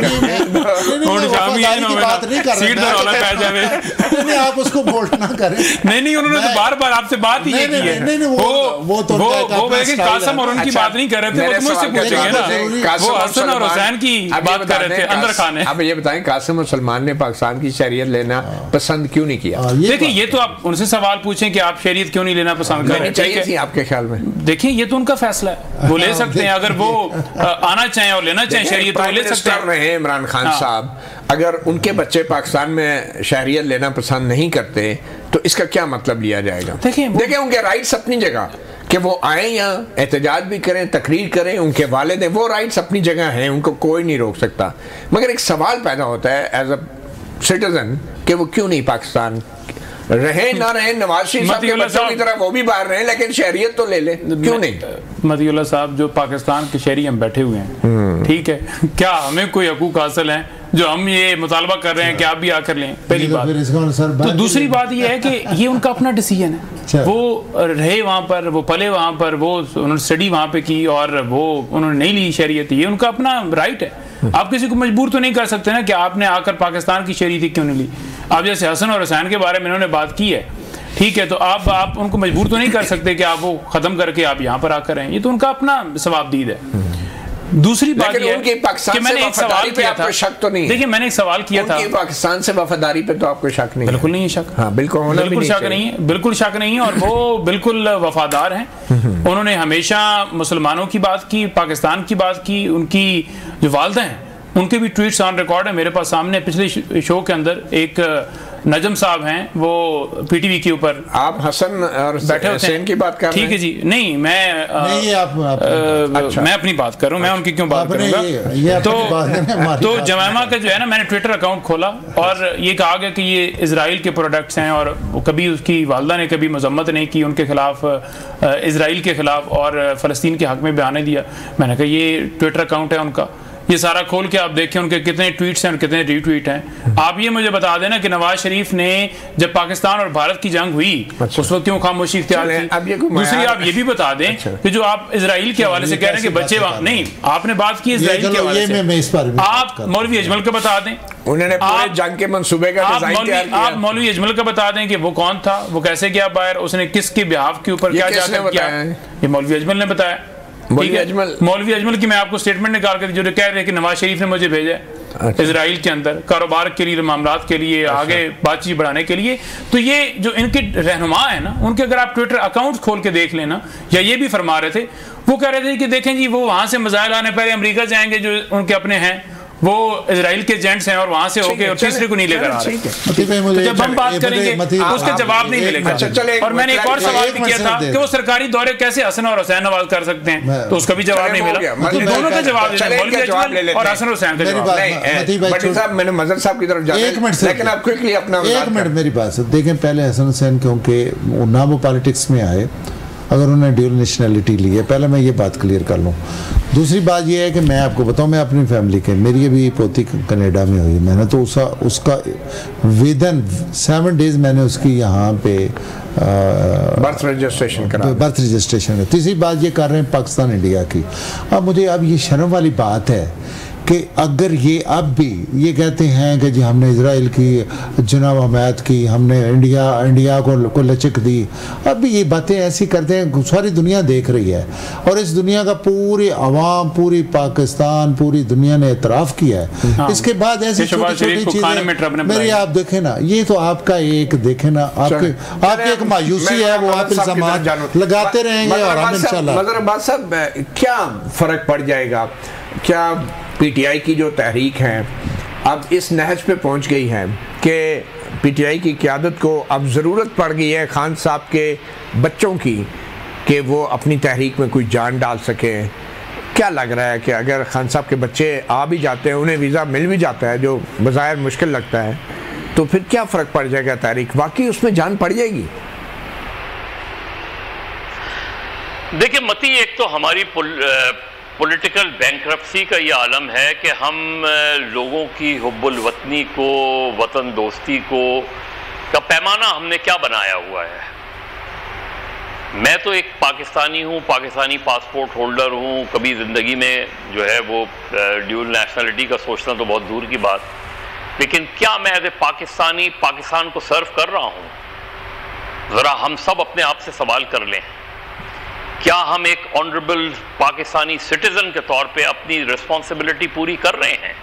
[SPEAKER 3] आप उसको बोल्ड ना करें।
[SPEAKER 2] नहीं, उन्होंने तो बार बार आपसे बात ही की है। वो कासिम और उनकी बात नहीं कर रहे थे, वो मुझसे पूछेंगे ना, वो हसन और हुसैन की बात कर रहे थे अंदर खाने।
[SPEAKER 1] आप ये बताएं, कासिम और सलमान ने पाकिस्तान की शरीयत लेना पसंद क्यों नहीं किया?
[SPEAKER 2] देखिए, ये तो आप उनसे सवाल पूछें कि आप शरीयत क्यों नहीं लेना पसंद कर रहे
[SPEAKER 1] हैं आपके ख्याल में?
[SPEAKER 2] देखिए, ये तो उनका फैसला है, वो ले सकते हैं। अगर वो आना चाहें और लेना चाहें शरीयत तो ले सकते हैं।
[SPEAKER 1] इमरान खान साहब, अगर उनके बच्चे पाकिस्तान में शहरियत लेना पसंद नहीं करते तो इसका क्या मतलब लिया जाएगा? देखिए, उनके राइट्स अपनी जगह कि वो आए यहाँ एहतजाज भी करें, तकरीर करें, उनके वालिद हैं, वो राइट्स अपनी जगह हैं, उनको कोई नहीं रोक सकता। मगर एक सवाल पैदा होता है एज अ सिटीजन कि वो क्यों नहीं पाकिस्तान रहे, ना रहे, नवाज शरीफ साहब के बच्चों की तरह वो भी बाहर रहे, लेकिन शहरियत तो ले ले, क्यों नहीं?
[SPEAKER 2] मतीउल्लाह साहब, जो पाकिस्तान के शहरी हम बैठे हुए हैं, ठीक है, क्या हमें कोई हकूक हासिल है जो हम ये मुतालबा कर रहे हैं कि आप भी आकर लें? पहली बात। तो दूसरी बात ये है कि ये उनका अपना डिसीजन है, वो रहे वहाँ पर, वो पले वहाँ पर, वो उन्होंने स्टडी वहाँ पे की और वो उन्होंने नहीं ली शरीयत, ये उनका अपना राइट है। आप किसी को मजबूर तो नहीं कर सकते ना कि आपने आकर पाकिस्तान की शरीयत क्यों नहीं ली। आप जैसे हसन और हुसैन के बारे में इन्होंने बात की है, ठीक है, तो आप उनको मजबूर तो नहीं कर सकते कि आप वो खत्म करके आप यहाँ पर आकर रहें, ये तो उनका अपना सवाबदीद है। दूसरी बात ये है कि मैंने एक सवाल किया था,
[SPEAKER 1] शक तो नहीं?
[SPEAKER 2] देखिए, मैंने एक सवाल किया था,
[SPEAKER 1] पाकिस्तान से वफादारी पे तो आपको शक नहीं?
[SPEAKER 2] बिल्कुल नहीं है शक।
[SPEAKER 1] हाँ, बिल्कुल
[SPEAKER 2] शक नहीं है, बिल्कुल शक नहीं है, और वो बिल्कुल वफादार हैं। उन्होंने हमेशा मुसलमानों की बात की, पाकिस्तान की बात की। उनकी जो वालिदा हैं उनके भी ट्वीट्स ऑन रिकॉर्ड है मेरे पास सामने। पिछले शो के अंदर एक नजम साहब हैं, वो पीटीवी के ऊपर,
[SPEAKER 1] आप हसन और बैठे हुसैन की बात कर रहे हैं?
[SPEAKER 2] ठीक है जी, नहीं मैं
[SPEAKER 3] अच्छा।
[SPEAKER 2] मैं अपनी बात कर रहा हूँ, मैं उनकी क्यों बात करूँगा? तो जमामा का जो है ना, मैंने ट्विटर अकाउंट खोला और ये कहा गया कि ये इजराइल के प्रोडक्ट्स हैं, और कभी उसकी वालदा ने कभी मजम्मत नहीं की उनके खिलाफ, इजराइल के खिलाफ, और फ़लस्तीन के हक में बयान दिया। मैंने कहा ये ट्विटर अकाउंट है उनका, ये सारा खोल के आप देखें उनके कितने ट्वीट्स हैं और कितने रीट्वीट हैं। आप ये मुझे बता देना कि नवाज शरीफ ने जब पाकिस्तान और भारत की जंग हुई उस वक्त क्यों खामोशी इख्तियार की? दूसरी आप ये भी बता दें कि जो आप इजराइल के हवाले से कह रहे हैं कि बच्चे नहीं, आपने बात की इजराइल के हवाले से, आप मौलवी अजमल का बता दें,
[SPEAKER 1] उन्होंने पूरे जंग के मंसूबे का डिजाइन तैयार किया।
[SPEAKER 2] आप मौलवी अजमल का बता दें कि वो कौन था, वो कैसे गया बाहर, उसने किसके बिहाफ के ऊपर क्या जाकर किया, ये मौलवी अजमल ने बताया। मौलवी अजमल की मैं आपको स्टेटमेंट निकाल कर जो कह रहे हैं कि नवाज शरीफ ने मुझे भेजा है इजराइल के अंदर कारोबार के लिए, मामलात के लिए, आगे बातचीत बढ़ाने के लिए। तो ये जो इनके रहनुमा है ना, उनके अगर आप ट्विटर अकाउंट खोल के देख लेना, या ये भी फरमा रहे थे, वो कह रहे थे कि देखें जी, वो वहां से मिसाइल आने पहले अमेरिका जाएंगे जो उनके अपने हैं, वो इजराइल के एजेंट्स हैं और वहां से होके और तीसरे को नहीं लेकर आ रहे। तो जब हम बात करेंगे उसका जवाब नहीं मिलेगा। और मैंने एक और सवाल भी किया था कि वो सरकारी दौरे कैसे हसन और हुसैन नवाज कर सकते हैं, तो उसका भी जवाब नहीं मिला। तो दोनों का जवाब और हसन हुसैन का जवाब।
[SPEAKER 1] मैंने मजहर साहब की तरफ जाना है, लेकिन आप क्विकली अपना
[SPEAKER 3] एक मिनट मेरी बात से देखें। पहले हसन हुसैन क्योंकि ना वो पॉलिटिक्स में आए, अगर उन्होंने ड्यूल नेशनलिटी ली है, पहले मैं ये बात क्लियर कर लूँ। दूसरी बात ये है कि मैं आपको बताऊँ, मैं अपनी फैमिली के, मेरी अभी पोती कनाडा में हुई, मैंने तो उसका विदिन 7 डेज मैंने उसकी यहाँ पे
[SPEAKER 1] बर्थ रजिस्ट्रेशन।
[SPEAKER 3] तीसरी बात ये कर रहे हैं पाकिस्तान इंडिया की। अब मुझे अब ये शर्म वाली बात है कि अगर ये अब भी ये कहते हैं कि जी हमने इजराइल की जनाब हमायत की, हमने इंडिया को लचक दी, अब भी ये बातें ऐसी करते हैं, सारी दुनिया देख रही है और इस दुनिया का पूरी आवाम, पूरी पाकिस्तान, पूरी दुनिया ने एतराफ़ किया है। हाँ। इसके बाद ऐसी छोटी छोटी चीज़ें मेरी आप देखें ना, ये तो आपका एक देखें ना, आपकी एक मायूसी है, वो आप इल्ज़ामात लगाते रहेंगे और हम इंशाल्लाह।
[SPEAKER 1] मगर अब्बास साहब, क्या फ़र्क पड़ जाएगा? क्या पीटीआई की जो तहरीक है अब इस नहज पे पहुंच गई है कि पीटीआई की क़यादत को अब ज़रूरत पड़ गई है खान साहब के बच्चों की कि वो अपनी तहरीक में कोई जान डाल सकें? क्या लग रहा है कि अगर खान साहब के बच्चे आ भी जाते हैं, उन्हें वीज़ा मिल भी जाता है, जो बज़ाहिर मुश्किल लगता है, तो फिर क्या फ़र्क पड़ जाएगा? तहरीक वाकई उसमें जान पड़ जाएगी?
[SPEAKER 4] देखिए मती, एक तो हमारी पॉलिटिकल बैंक्रप्सी का ये आलम है कि हम लोगों की हुब्बुल वतनी को, वतन दोस्ती को का पैमाना हमने क्या बनाया हुआ है। मैं तो एक पाकिस्तानी हूँ, पाकिस्तानी पासपोर्ट होल्डर हूँ, कभी ज़िंदगी में जो है वो ड्यूल नेशनलिटी का सोचना तो बहुत दूर की बात, लेकिन क्या मैं एज ए पाकिस्तानी पाकिस्तान को सर्व कर रहा हूँ? ज़रा हम सब अपने आप से सवाल कर लें, क्या हम एक ऑनरेबल पाकिस्तानी सिटीजन के तौर पे अपनी रिस्पॉन्सिबिलिटी पूरी कर रहे हैं?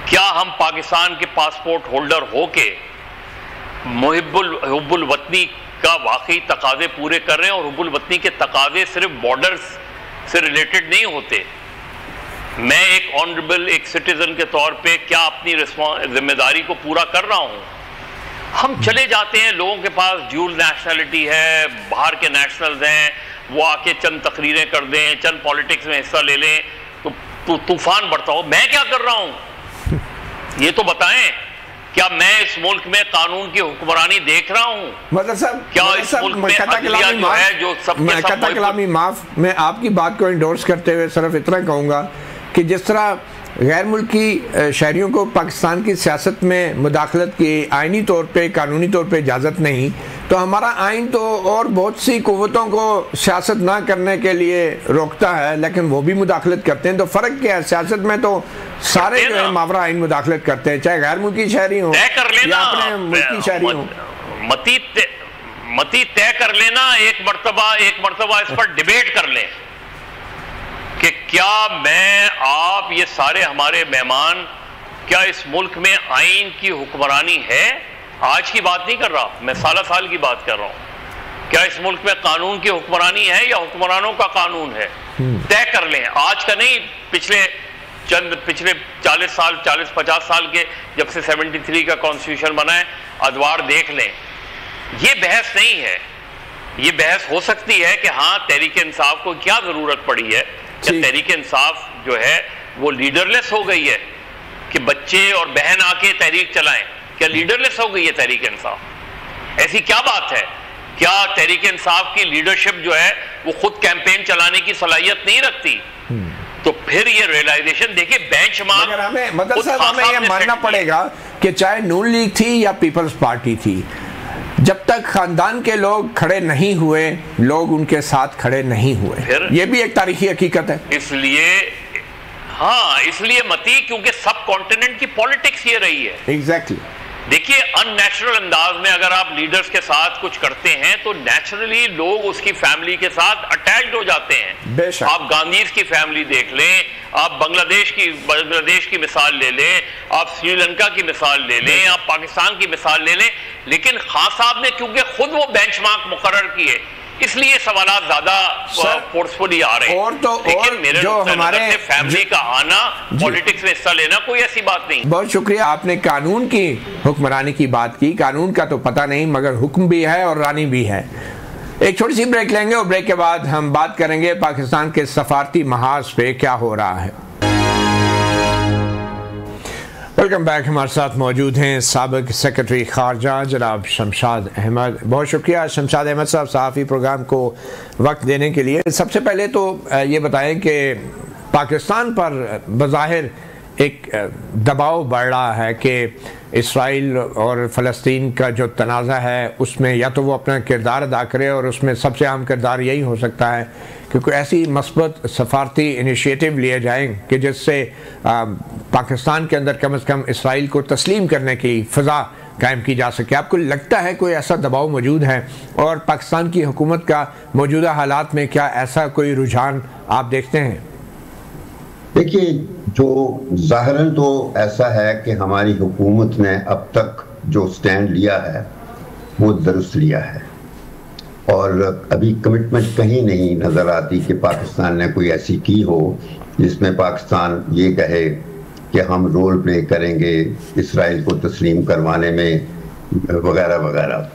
[SPEAKER 4] क्या हम पाकिस्तान के पासपोर्ट होल्डर होके हुब्बुल वतनी का वाकई तकाजे पूरे कर रहे हैं? और हुब्बुल वतनी के तकाजे सिर्फ बॉर्डर्स से रिलेटेड नहीं होते। मैं एक ऑनरेबल एक सिटीजन के तौर पे क्या अपनी जिम्मेदारी को पूरा कर रहा हूँ? हम चले जाते हैं, लोगों के पास ड्यूल नेशनलिटी है, बाहर के नेशनल्स हैं, वो आके चंद तकरीरें कर दें, चंद पॉलिटिक्स में हिस्सा ले लें तो तूफान बढ़ता हो। मैं क्या कर रहा हूं ये तो बताएं। क्या मैं इस मुल्क में कानून की हुक्मरानी देख रहा हूं?
[SPEAKER 1] मतलब साहब,
[SPEAKER 4] क्या इस मुल्क में अदलिया जो है जो सबके
[SPEAKER 1] कलामी माफ, मैं आपकी बात को इंडोर्स करते हुए सिर्फ इतना कहूंगा कि जिस तरह गैर मुल्की शहरियों को पाकिस्तान की सियासत में मुदाखलत की आइनी तौर पे, कानूनी तौर पे इजाज़त नहीं, तो हमारा आइन तो और बहुत सी कुव्वतों को सियासत ना करने के लिए रोकता है, लेकिन वो भी मुदाखलत करते हैं। तो फ़र्क क्या है? सियासत में तो सारे जो है मावरा आइन मुदाखलत करते हैं, चाहे गैर मुल्की शहरी हो या अपने मुल्की शहरी हो।
[SPEAKER 4] मती तय कर लेना, एक मरतबा इस पर डिबेट कर लें कि क्या मैं, आप, ये सारे हमारे मेहमान, क्या इस मुल्क में आइन की हुक्मरानी है? आज की बात नहीं कर रहा मैं, साल की बात कर रहा हूं। क्या इस मुल्क में कानून की हुक्मरानी है या हुक्मरानों का कानून है? तय कर लें, आज का नहीं, पिछले 40-50 साल के, जब से 73 का कॉन्स्टिट्यूशन बना है, अदवार देख लें। ये बहस नहीं है। ये बहस हो सकती है कि हाँ, तहरीक इंसाफ को क्या जरूरत पड़ी है, क्या तहरीक इंसाफ जो है वो लीडरलेस हो गई है कि बच्चे और बहन आके तहरीक चलाएं? क्या लीडरलेस हो गई है तहरीक इंसाफ? ऐसी क्या बात है? क्या तहरीक इंसाफ की लीडरशिप जो है वो खुद कैंपेन चलाने की सलाहियत नहीं रखती? तो फिर ये रियलाइजेशन देखिए, बेंचमार्क
[SPEAKER 1] हमें ये मानना पड़ेगा कि चाहे नून लीग थी या पीपल्स पार्टी थी, जब तक खानदान के लोग खड़े नहीं हुए, लोग उनके साथ खड़े नहीं हुए। ये भी एक तारीखी हकीकत है।
[SPEAKER 4] इसलिए मती, क्योंकि सब कॉन्टिनेंट की पॉलिटिक्स ये रही है।
[SPEAKER 1] एग्जैक्टली।
[SPEAKER 4] देखिए, अननेचुरल अंदाज में अगर आप लीडर्स के साथ कुछ करते हैं तो नेचुरली लोग उसकी फैमिली के साथ अटैच्ड हो जाते हैं। आप गांधीज की फैमिली देख लें, आप बांग्लादेश की मिसाल ले लें, आप श्रीलंका की मिसाल ले लें, आप पाकिस्तान की मिसाल ले लें, लेकिन खान साहब ने क्योंकि खुद वो बेंचमार्क मुकर्रर किए इसलिए सवाल ज्यादा फोर्सफुली आ रहे हैं।
[SPEAKER 1] और तो और
[SPEAKER 4] मेरे
[SPEAKER 1] जो हमारे
[SPEAKER 4] फैमिली का आना, पॉलिटिक्स में हिस्सा लेना कोई ऐसी बात नहीं।
[SPEAKER 1] बहुत शुक्रिया, आपने कानून की हुक्मरानी की बात की। कानून का तो पता नहीं मगर हुक्म भी है और रानी भी है। एक छोटी सी ब्रेक लेंगे और ब्रेक के बाद हम बात करेंगे पाकिस्तान के सफारती महाज पे क्या हो रहा है। Welcome back. हमारे साथ मौजूद हैं साबिक सेक्रेटरी खारजा जनाब शमशाद अहमद। बहुत शुक्रिया शमशाद अहमद साहब सहाफ़ी प्रोग्राम को वक्त देने के लिए। सबसे पहले तो ये बताएं कि पाकिस्तान पर बज़ाहिर एक दबाव बढ़ रहा है कि इसराइल और फ़लस्तीन का जो तनाज़ा है उसमें या तो वो अपना किरदार अदा करे, और उसमें सबसे अहम किरदार यही हो सकता है कि कोई ऐसी मस्बत सफारती इनिशिएटिव लिए जाएं कि जिससे पाकिस्तान के अंदर कम से कम इसराइल को तस्लीम करने की फ़ज़ा कायम की जा सके। आपको लगता है कोई ऐसा दबाव मौजूद है, और पाकिस्तान की हुकूमत का मौजूदा हालात में क्या ऐसा कोई रुझान आप देखते हैं?
[SPEAKER 5] देखिए, जो ज़ाहिरन तो ऐसा है कि हमारी हुकूमत ने अब तक जो स्टैंड लिया है वो दुरुस्त लिया है, और अभी कमिटमेंट कहीं नहीं नज़र आती कि पाकिस्तान ने कोई ऐसी की हो जिसमें पाकिस्तान ये कहे कि हम रोल प्ले करेंगे इसराइल को तस्लीम करवाने में वगैरह वगैरह।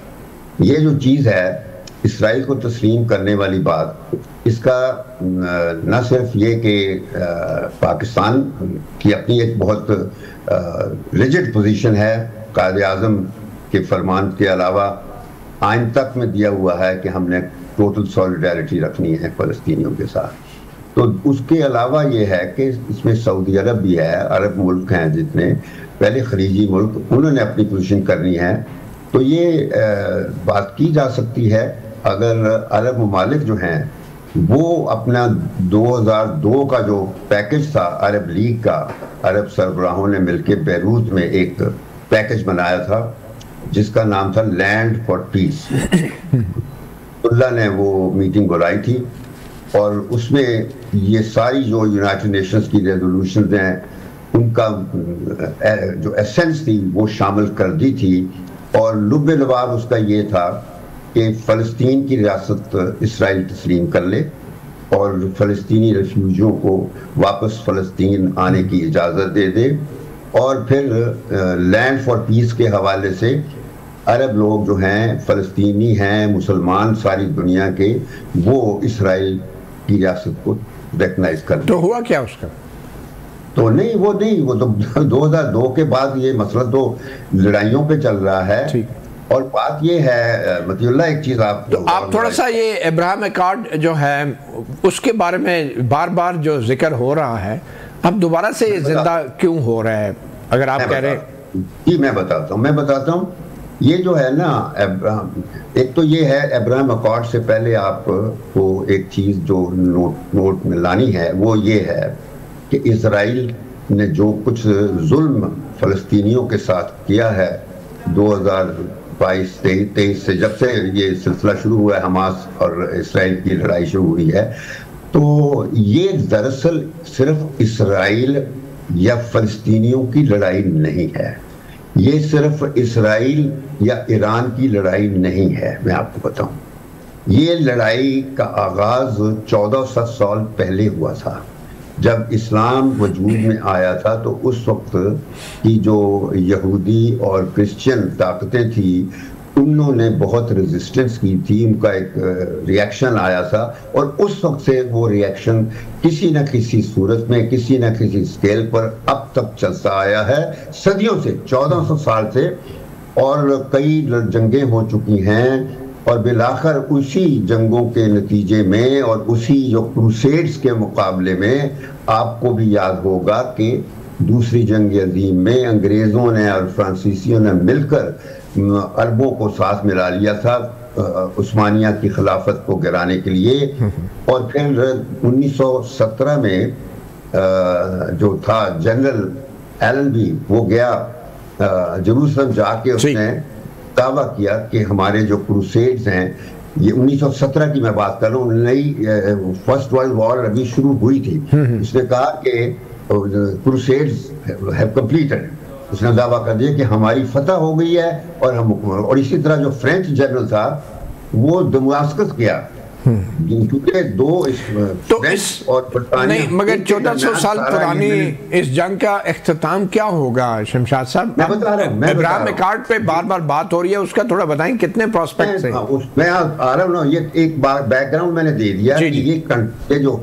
[SPEAKER 5] ये जो चीज़ है इसराइल को तस्लीम करने वाली बात, इसका न सिर्फ ये कि पाकिस्तान की अपनी एक बहुत रिजिड पोजीशन है, कायद आज़म के फरमान के अलावा आइन तक में दिया हुआ है कि हमने टोटल सॉलिडारिटी रखनी है फ़लस्तीनियों के साथ। तो उसके अलावा ये है कि इसमें सऊदी अरब भी है, अरब मुल्क हैं जितने पहले खलीजी मुल्क, उन्होंने अपनी पोजीशन करनी है। तो ये बात की जा सकती है अगर अरब ममालिक जो हैं वो अपना 2002 का जो पैकेज था अरब लीग का, अरब सरबराहों ने मिलकर बैरूत में एक पैकेज बनाया था जिसका नाम था लैंड फॉर पीस। अल्लाह ने वो मीटिंग बुलाई थी और उसमें ये सारी जो यूनाइटेड नेशंस की रेजोल्यूशंस हैं उनका जो एसेंस थी वो शामिल कर दी थी, और लुब्बे लबाब उसका ये था कि फ़लस्तीन की रियासत इसराइल तस्लीम कर ले और फ़लस्तीनी रेफ्यूजियों को वापस फ़लस्तीन आने की इजाज़त दे दे, और फिर लैंड फॉर पीस के हवाले से अरब लोग जो हैं, फ़लस्तीनी हैं, मुसलमान सारी दुनिया के, वो इसराइल की रियासत को रिकग्नाइज कर।
[SPEAKER 1] तो हुआ क्या उसका?
[SPEAKER 5] तो वो तो 2002 के बाद ये मसला तो लड़ाइयों पे चल रहा है। और बात ये है मतीउल्लाह, एक चीज़ आप
[SPEAKER 1] थोड़ा सा ये अब्राहम अकॉर्ड जो है उसके बारे में बार बार जो जिक्र हो रहा है, अब दोबारा से जिंदा क्यों हो रहा है अगर आप कह रहे हैं?
[SPEAKER 5] जी मैं बताता हूँ। ये जो है ना एक तो ये है अब्राहम अकॉर्ड से पहले आपको एक चीज़ जो नोट में लानी है वो ये है कि इजराइल ने जो कुछ जुल्म फ़लस्तीनियों के साथ किया है 2022-23 से, जब से ये सिलसिला शुरू हुआ है, हमास और इसराइल की लड़ाई शुरू हुई है, तो ये दरअसल सिर्फ इसराइल या फ़लस्तीनियों की लड़ाई नहीं है, ये सिर्फ इसराइल या ईरान की लड़ाई नहीं है। मैं आपको बताऊं, ये लड़ाई का आगाज़ 1400 साल पहले हुआ था। जब इस्लाम वजूद में आया था तो उस वक्त की जो यहूदी और क्रिश्चियन ताकतें थी उन्होंने बहुत रेजिस्टेंस की थी, उनका एक रिएक्शन आया था, और उस वक्त से वो रिएक्शन किसी न किसी सूरत में, किसी न किसी स्केल पर अब तक चलता आया है, सदियों से, 1400 साल से, और कई जंगें हो चुकी हैं, और बिलाखिर उसी जंगों के नतीजे में और उसी जो क्रूसेड्स के मुकाबले में आपको भी याद होगा कि दूसरी जंग अजीम में अंग्रेज़ों ने और फ्रांसीसियों ने मिलकर अरबों को साथ मिला लिया था उस्मानिया की खिलाफत को गिराने के लिए। और फिर 1917 में जो था जनरल एलनबी, वो गया जेरूसलम जाके उसने दावा किया कि हमारे जो क्रूसेड्स हैं, ये 1917 की मैं बात कर रहा हूँ, नई फर्स्ट वर्ल्ड वॉर अभी शुरू हुई थी। उसने कहा कि क्रूसेड्स हैव कंप्लीटेड, उसने दावा कर दिया कि हमारी फतह हो गई है और हम, और इसी तरह जो फ्रेंच जनरल था वो दमास्कस गया, क्योंकि
[SPEAKER 1] नहीं, मगर 1400 साल पुरानी इस जंग का इख्तिताम क्या होगा शमशाद साहब? इब्राहिम अकॉर्ड पे बार बार बात हो रही है, उसका थोड़ा बताएं कितने प्रोस्पेक्ट्स हैं?
[SPEAKER 5] मैं आ रहा हूँ ना, ये एक बार बैकग्राउंड मैंने दे दिया कि ये जो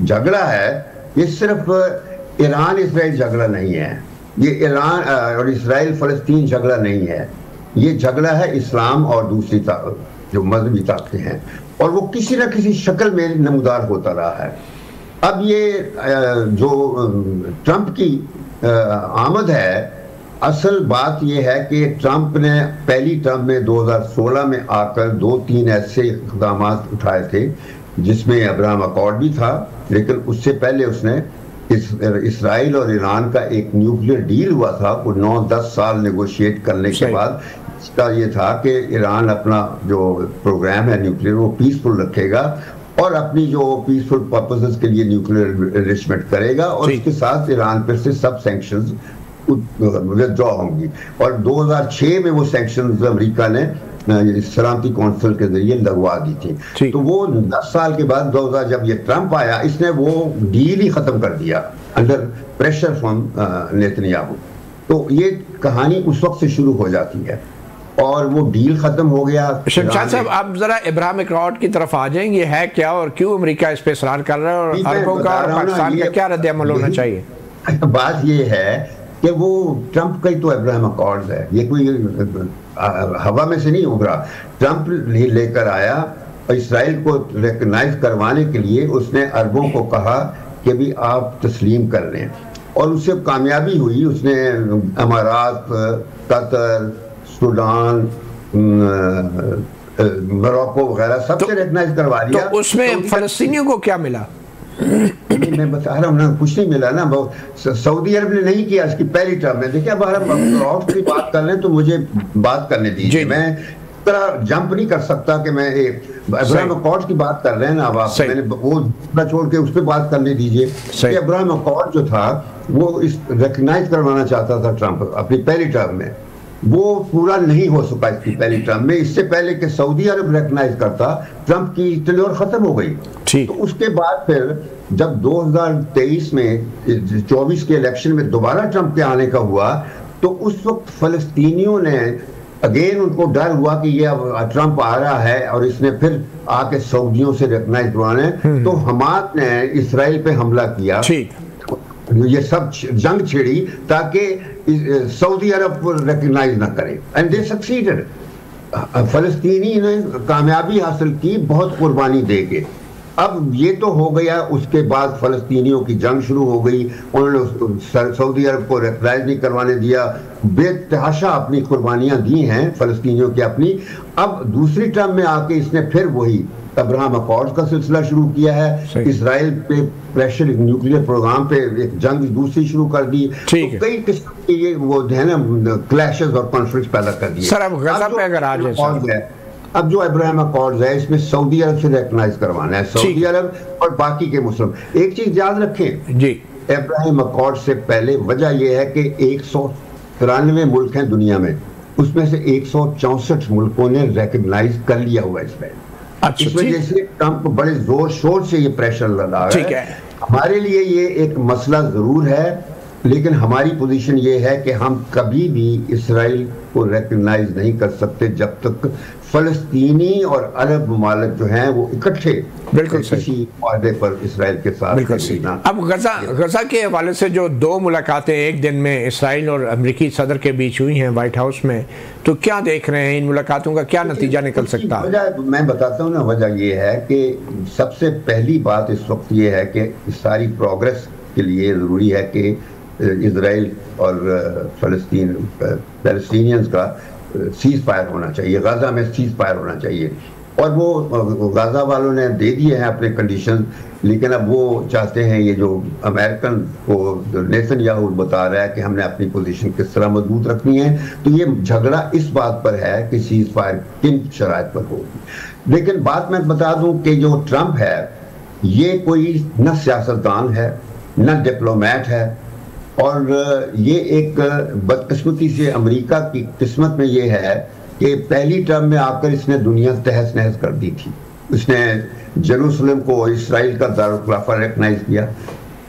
[SPEAKER 5] झगड़ा है ये सिर्फ ईरान इसराइल झगड़ा नहीं है, ये ईरान और इसराइल फलस्तीन झगड़ा नहीं है, ये झगड़ा है इस्लाम और दूसरी जो मजहबी ताकतें हैं, और वो किसी न किसी शक्ल में नमूदार होता रहा है। अब ये जो ट्रंप की आमद है, असल बात ये है कि ट्रंप ने पहली टर्म में 2016 में आकर 2-3 ऐसे इक़दाम उठाए थे जिसमें अब्राहम अकॉर्ड भी था, लेकिन उससे पहले उसने इसराइल और ईरान का एक न्यूक्लियर डील हुआ था, वो 9-10 साल नेगोशिएट करने के बाद इसका ये था कि ईरान अपना जो प्रोग्राम है न्यूक्लियर वो पीसफुल रखेगा और अपनी जो पीसफुल पर्पसेस के लिए न्यूक्लियर एनरिचमेंट करेगा, और इसके साथ ईरान पर से सब सैंक्शंस विथड्रॉ होंगी। और 2006 में वो सैंक्शंस अमेरिका ने सलामती कौंसिल के जरिए लगवा दी थी। तो वो 10 साल के बाद 2000 जब ये ट्रंप आया, इसने वो डील ही खत्म कर दिया अंडर प्रेशर फ्रॉम नेतन्याहू। तो ये कहानी उस वक्त से शुरू हो जाती है और वो डील खत्म हो गया।
[SPEAKER 1] शमशाद साहब, आप जरा इब्राहिम अकॉर्ड की तरफ आ जाएंगे, है क्या और क्यों अमेरिका इस पे इसरार कर रहा है, और अरबों का और पाकिस्तान का क्या रद्द-ए-अमल होना चाहिए?
[SPEAKER 5] बात ये है कि वो ट्रंप का ही तो इब्राहिम अकॉर्ड है, ये कोई हवा में से नहीं उभरा। ट्रंप लेकर आया और इसराइल को रिकॉग्नाइज करवाने के लिए उसने अरबों को कहा कि भी आप तस्लीम कर लें, और उससे कामयाबी हुई। उसने अमारात, कतर, सूडान, मोरक्को वगैरह सबसे रिकॉग्नाइज करवा दिया।
[SPEAKER 1] तो उसमें फलस्तीनियों को क्या मिला?
[SPEAKER 5] मैं बता रहा हूँ ना, कुछ नहीं मिला ना। सऊदी अरब ने नहीं किया इसकी पहली टर्म में। देखिए, अब हम ऑफ की बात कर लें तो मुझे बात करने दीजिए। मैं तरह जंप नहीं कर सकता कि मैं इब्राहिम अकॉर्ड की बात कर रहे हैं ना, अब आप मैंने वो छोड़ के उस पर बात करने दीजिए कि इब्राहिम अकॉर्ड जो था वो इस रिकॉग्नाइज करवाना चाहता था ट्रंप अपनी पहली टर्म में, वो पूरा नहीं हो सका इसकी पहली टर्म में। इससे पहले कि सऊदी अरब रिकॉग्नाइज करता, ट्रंप की टेन्योर खत्म हो गई। तो उसके बाद फिर जब 2023 में 24 के इलेक्शन में दोबारा ट्रंप के आने का हुआ, तो उस वक्त फलस्तीनियों ने अगेन उनको डर हुआ कि ये अब ट्रंप आ रहा है और इसने फिर आके सऊदियों से रिकॉग्नाइज करवाने, तो हमास ने इसराइल पे हमला किया। ये सब जंग छिड़ी ताकि सऊदी अरब को रिकॉग्नाइज ना करे, एंड दे सक्सीडेड। फलस्तीनी ने कामयाबी हासिल की बहुत कुर्बानी देके। अब ये तो हो गया, उसके बाद फलस्तीनियों की जंग शुरू हो गई, उन्होंने सऊदी अरब को रिकॉग्नाइज नहीं करवाने दिया, बेतहाशा अपनी कुर्बानियां दी हैं फलस्तीनियों की अपनी। अब दूसरी टर्म में आके इसने फिर वही अब्राहम अकॉर्ड का सिलसिला शुरू किया है, इसराइल पे प्रेशर, न्यूक्लियर प्रोग्राम पे एक जंग दूसरी शुरू कर दी। तो कई किस्म के ये वो है ना क्लैशेस और कॉन्फ्लिक्ट पैदा कर दिए।
[SPEAKER 1] सर, अब गजा पे अगर आ जाए,
[SPEAKER 5] अब जो इब्राहिम अकॉर्ड है इसमें सऊदी अरब से रिकॉग्नाइज करवाना है, सऊदी अरब और बाकी के मुस्लिम। एक चीज याद रखें जी, इब्राहिम अकॉर्ड से पहले वजह यह है कि 193 मुल्क हैं दुनिया में, उसमें से 164 मुल्कों ने रिकॉग्नाइज कर लिया हुआ इसमें। इस वजह से ट्रंप बड़े जोर शोर से ये प्रेशर लगा रहा है। हमारे लिए ये एक मसला जरूर है, लेकिन हमारी पोजीशन ये है कि हम कभी भी इसराइल को रिकॉग्नाइज नहीं कर सकते जब तक फलस्तीनी और अरब ममालिक जो हैं वो इकट्ठे किसी वादे पर इसराइल के साथ।
[SPEAKER 1] अब गजा के हवाले से जो 2 मुलाकातें एक दिन में इसराइल और अमेरिकी सदर के बीच हुई हैं व्हाइट हाउस में, तो क्या देख रहे हैं इन मुलाकातों का क्या नतीजा निकल सकता है?
[SPEAKER 5] वजह मैं बताता हूँ ना, वजह ये है कि सबसे पहली बात इस वक्त ये है कि सारी प्रोग्रेस के लिए ज़रूरी है कि इसराइल और फलस्तीनियंस का सीज फायर होना चाहिए, गाजा में सीज फायर होना चाहिए। और वो गाजा वालों ने दे दिए हैं अपने कंडीशन, लेकिन अब वो चाहते हैं, ये जो अमेरिकन को नेतन्याहू बता रहा है कि हमने अपनी पोजीशन किस तरह मजबूत रखनी है, तो ये झगड़ा इस बात पर है कि सीज फायर किन शराइत पर होगी। लेकिन बात मैं बता दूं कि जो ट्रंप है ये कोई न सियासतदान है न डिप्लोमेट है, और ये एक बदकिस्मती से अमेरिका की किस्मत में ये है कि पहली टर्म में आकर इसने दुनिया तहस नहस कर दी थी। उसने जेरूसलम को इसराइल का दारुल खिलाफा रिकॉग्नाइज किया,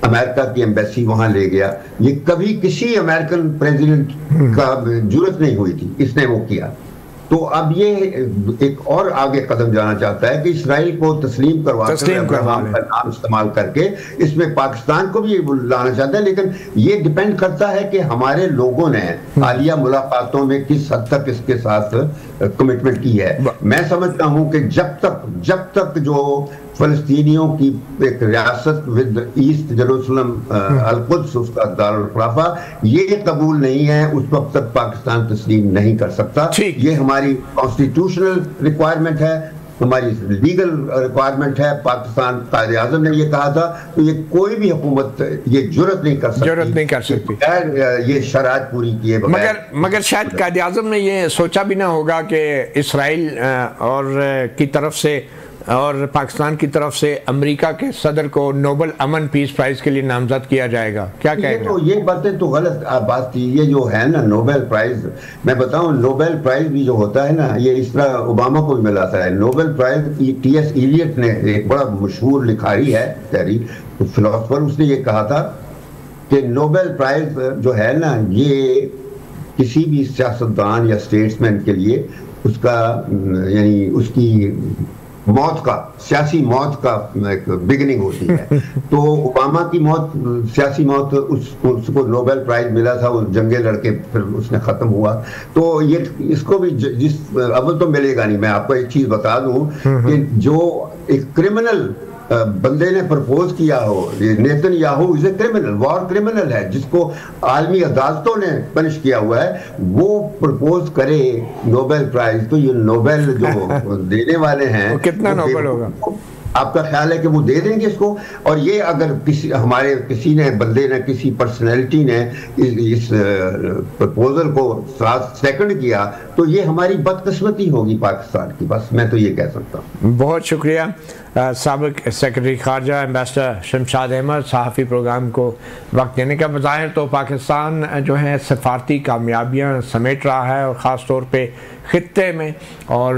[SPEAKER 5] अमेरिका की एम्बेसी वहां ले गया। ये कभी किसी अमेरिकन प्रेसिडेंट का जरूरत नहीं हुई थी, इसने वो किया। तो अब ये एक और आगे कदम जाना चाहता है कि इसराइल को तस्लीम करवा अब्राहम का नाम इस्तेमाल करके इसमें पाकिस्तान को भी लाना चाहता है। लेकिन ये डिपेंड करता है कि हमारे लोगों ने हालिया मुलाकातों में किस हद तक इसके साथ कमिटमेंट की है। मैं समझता हूं कि जब तक जो फलस्तीनियों की एक रियासत विद ईस्ट जेरूसलम अल-कुद्स उसका दारुल खिलाफा ये कबूल नहीं है, उस वक्त तक पाकिस्तान तस्लीम नहीं कर सकता। ये हमारी कॉन्स्टिट्यूशनल रिक्वायरमेंट है, हमारी लीगल रिक्वायरमेंट है। पाकिस्तान कायद-ए-आज़म ने ये कहा था, तो ये कोई भी हुकूमत ये जुर्रत नहीं कर सकती ये शरात पूरी किए बगैर।
[SPEAKER 1] मगर शायद कायद-ए-आज़म ने ये सोचा भी ना होगा कि इसराइल और की तरफ से और पाकिस्तान की तरफ से अमेरिका के सदर को नोबेल अमन पीस प्राइज के लिए नामजद किया जाएगा। क्या कहेंगे?
[SPEAKER 5] ये बातें तो गलत बात थी। ये जो है ना नोबेल प्राइज, मैं बताऊं नोबेल प्राइज भी जो होता है ना, ये इस तरह ओबामा को भी मिला था। Nobel prize T.S.. इलियट ने, एक बड़ा मशहूर लिखारी है फिलोसफर, उसने ये कहा था कि नोबेल प्राइज जो है ना ये किसी भी सियासतदान या स्टेट्समैन के लिए उसका यानी उसकी मौत का, सियासी मौत का एक बिगिनिंग होती है। तो ओबामा की मौत, सियासी मौत, उसको नोबेल प्राइज मिला था, वो जंगे लड़के फिर उसने खत्म हुआ। तो ये इसको भी जिस अव्वल तो मिलेगा नहीं। मैं आपको एक चीज बता दूं कि जो एक क्रिमिनल बंदे ने प्रपोज किया हो, Netanyahu is a criminal, war criminal है, जिसको आलमी अदालतों ने पनिश किया हुआ है, वो प्रपोज करे नोबेल प्राइज, तो ये नोबेल जो देने वाले हैं
[SPEAKER 1] कितना नोबेल होगा?
[SPEAKER 5] आपका ख्याल है कि वो दे देंगे इसको? और ये अगर किसी ने बंदे ने, किसी पर्सनैलिटी ने इस प्रपोजल को 7 सेकंड किया, तो ये हमारी बदकिस्मती होगी पाकिस्तान की। बस मैं तो ये कह सकता हूँ।
[SPEAKER 1] बहुत शुक्रिया साबिक सेक्रेटरी खारजा एम्बेसडर शमशाद अहमद सहाफ़ी प्रोग्राम को वक्त देने का। बज़ाहिर तो पाकिस्तान जो है सफारती कामयाबियाँ समेट रहा है, और ख़ास तौर पे ख़ित्ते में, और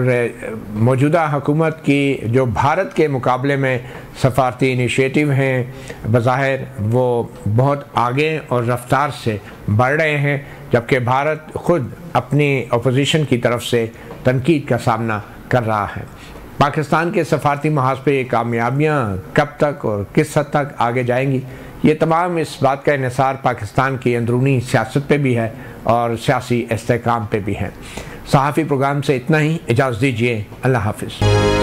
[SPEAKER 1] मौजूदा हुकूमत की जो भारत के मुकाबले में सफारती इनिशिएटिव हैं बज़ाहिर वो बहुत आगे और रफ्तार से बढ़ रहे हैं, जबकि भारत ख़ुद अपनी अपोजिशन की तरफ से तनकीद का सामना कर रहा है। पाकिस्तान के सफारती महाज पे ये कामयाबियाँ कब तक और किस हद तक आगे जाएंगी, ये तमाम इस बात का इन्हिसार पाकिस्तान की अंदरूनी सियासत पे भी है और सियासी इस्तेहकाम पे भी है। सहाफ़ी प्रोग्राम से इतना ही, इजाज़त दीजिए। अल्लाह हाफ़िज़।